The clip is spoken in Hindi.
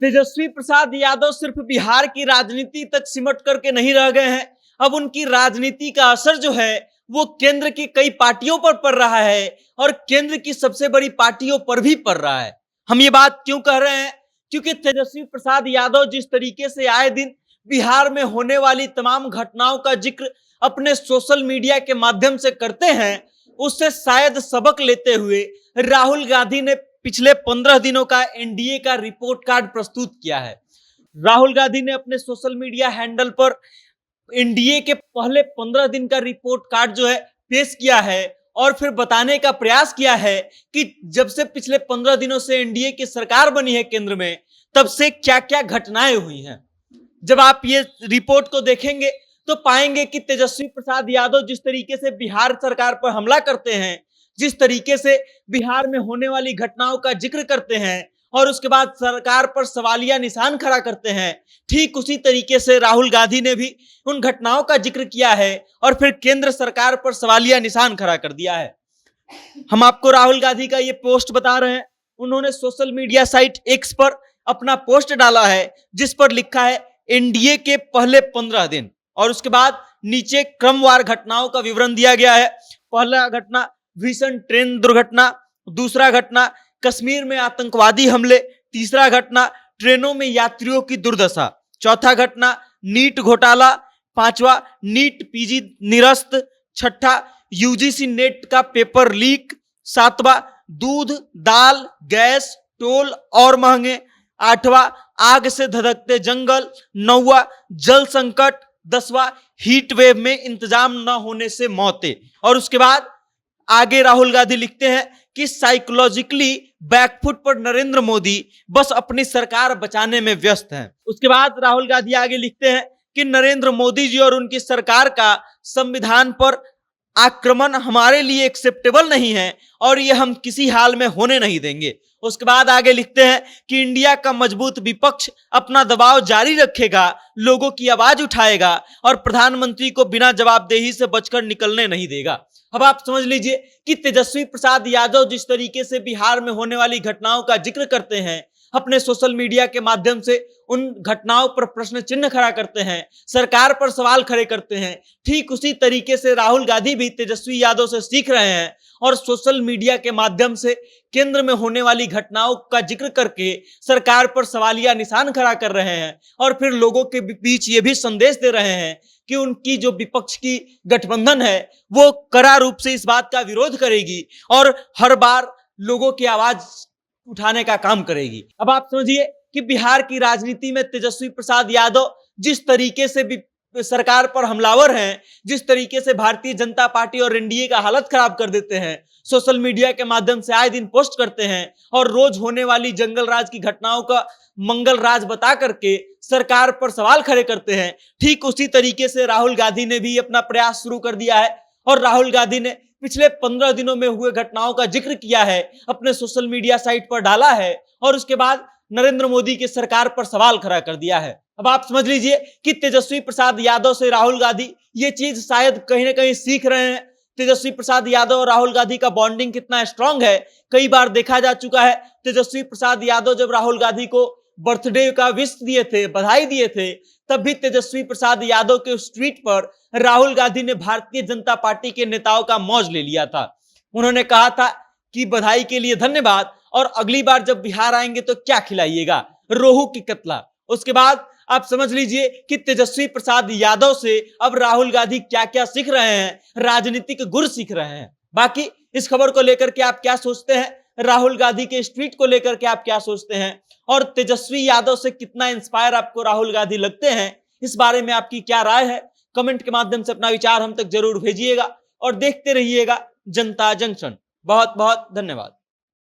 तेजस्वी प्रसाद यादव सिर्फ बिहार की राजनीति तक सिमट करके नहीं रह गए हैं। अब उनकी राजनीति का असर जो है वो केंद्र की कई पार्टियों पर पड़ रहा है और केंद्र की सबसे बड़ी पार्टियों पर भी पड़ रहा है। हम ये बात क्यों कह रहे हैं? क्योंकि तेजस्वी प्रसाद यादव जिस तरीके से आए दिन बिहार में होने वाली तमाम घटनाओं का जिक्र अपने सोशल मीडिया के माध्यम से करते हैं, उससे शायद सबक लेते हुए राहुल गांधी ने पिछले 15 दिनों का एनडीए का रिपोर्ट कार्ड प्रस्तुत किया है। राहुल गांधी ने अपने सोशल मीडिया हैंडल पर एनडीए के पहले 15 दिन का रिपोर्ट कार्ड जो है पेश किया है और फिर बताने का प्रयास किया है कि जब से पिछले 15 दिनों से एनडीए की सरकार बनी है केंद्र में, तब से क्या क्या घटनाएं हुई हैं। जब आप ये रिपोर्ट को देखेंगे तो पाएंगे कि तेजस्वी प्रसाद यादव जिस तरीके से बिहार सरकार पर हमला करते हैं, जिस तरीके से बिहार में होने वाली घटनाओं का जिक्र करते हैं और उसके बाद सरकार पर सवालिया निशान खड़ा करते हैं, ठीक उसी तरीके से राहुल गांधी ने भी उन घटनाओं का जिक्र किया है और फिर केंद्र सरकार पर सवालिया निशान खड़ा कर दिया है। हम आपको राहुल गांधी का ये पोस्ट बता रहे हैं। उन्होंने सोशल मीडिया साइट एक्स पर अपना पोस्ट डाला है जिस पर लिखा है एनडीए के पहले 15 दिन और उसके बाद नीचे क्रमवार घटनाओं का विवरण दिया गया है। पहला घटना भीषण ट्रेन दुर्घटना, दूसरा घटना कश्मीर में आतंकवादी हमले, तीसरा घटना ट्रेनों में यात्रियों की दुर्दशा, चौथा घटना नीट घोटाला, पांचवा नीट पीजी निरस्त, छठा यूजीसी नेट का पेपर लीक, सातवां दूध दाल गैस टोल और महंगे, आठवां आग से धधकते जंगल, नौवां जल संकट, 10वां हीट वेव में इंतजाम न होने से मौतें। और उसके बाद आगे राहुल गांधी लिखते हैं कि साइकोलॉजिकली बैकफुट पर नरेंद्र मोदी बस अपनी सरकार बचाने में व्यस्त हैं। उसके बाद राहुल गांधी आगे लिखते हैं कि नरेंद्र मोदी जी और उनकी सरकार का संविधान पर आक्रमण हमारे लिए एक्सेप्टेबल नहीं है और ये हम किसी हाल में होने नहीं देंगे। उसके बाद आगे लिखते हैं कि इंडिया का मजबूत विपक्ष अपना दबाव जारी रखेगा, लोगों की आवाज उठाएगा और प्रधानमंत्री को बिना जवाबदेही से बचकर निकलने नहीं देगा। अब आप समझ लीजिए कि तेजस्वी प्रसाद यादव जिस तरीके से बिहार में होने वाली घटनाओं का जिक्र करते हैं, अपने सोशल मीडिया के माध्यम से उन घटनाओं पर प्रश्न चिन्ह खड़ा करते हैं, सरकार पर सवाल खड़े करते हैं, ठीक उसी तरीके से राहुल गांधी भी तेजस्वी यादव से सीख रहे हैं और सोशल मीडिया के माध्यम से केंद्र में होने वाली घटनाओं का जिक्र करके सरकार पर सवालिया निशान खड़ा कर रहे हैं और फिर लोगों के बीच ये भी संदेश दे रहे हैं कि उनकी जो विपक्ष की गठबंधन है वो कड़ा रूप से इस बात का विरोध करेगी और हर बार लोगों की आवाज उठाने का काम करेगी। अब आप समझिए कि बिहार की राजनीति में तेजस्वी प्रसाद यादव जिस तरीके से भी सरकार पर हमलावर हैं, जिस तरीके से भारतीय जनता पार्टी और एनडीए का हालत खराब कर देते हैं, सोशल मीडिया के माध्यम से आए दिन पोस्ट करते हैं और रोज होने वाली जंगल राज की घटनाओं का मंगल राज बता करके सरकार पर सवाल खड़े करते हैं, ठीक उसी तरीके से राहुल गांधी ने भी अपना प्रयास शुरू कर दिया है और राहुल गांधी ने पिछले 15 दिनों में हुए घटनाओं का जिक्र किया है, अपने सोशल मीडिया साइट पर डाला है और उसके बाद नरेंद्र मोदी की सरकार पर सवाल खड़ा कर दिया है। अब आप समझ लीजिए कि तेजस्वी प्रसाद यादव से राहुल गांधी ये चीज शायद कहीं ना कहीं सीख रहे हैं। तेजस्वी प्रसाद यादव और राहुल गांधी का बॉन्डिंग कितना स्ट्रांग है, कई बार देखा जा चुका है। तेजस्वी प्रसाद यादव जब राहुल गांधी को बर्थडे का विश दिए थे, बधाई दिए थे, तब भी तेजस्वी प्रसाद यादव के उस ट्वीट पर राहुल गांधी ने भारतीय जनता पार्टी के नेताओं का मौज ले लिया था। उन्होंने कहा था कि बधाई के लिए धन्यवाद और अगली बार जब बिहार आएंगे तो क्या खिलाइएगा, रोहू की कतला। उसके बाद आप समझ लीजिए कि तेजस्वी प्रसाद यादव से अब राहुल गांधी क्या क्या सीख रहे हैं, राजनीतिक गुर सीख रहे हैं। बाकी इस खबर को लेकर के आप क्या सोचते हैं, राहुल गांधी के इस ट्वीट को लेकर के आप क्या सोचते हैं और तेजस्वी यादव से कितना इंस्पायर आपको राहुल गांधी लगते हैं, इस बारे में आपकी क्या राय है, कमेंट के माध्यम से अपना विचार हम तक जरूर भेजिएगा और देखते रहिएगा जनता जंक्शन। बहुत बहुत धन्यवाद।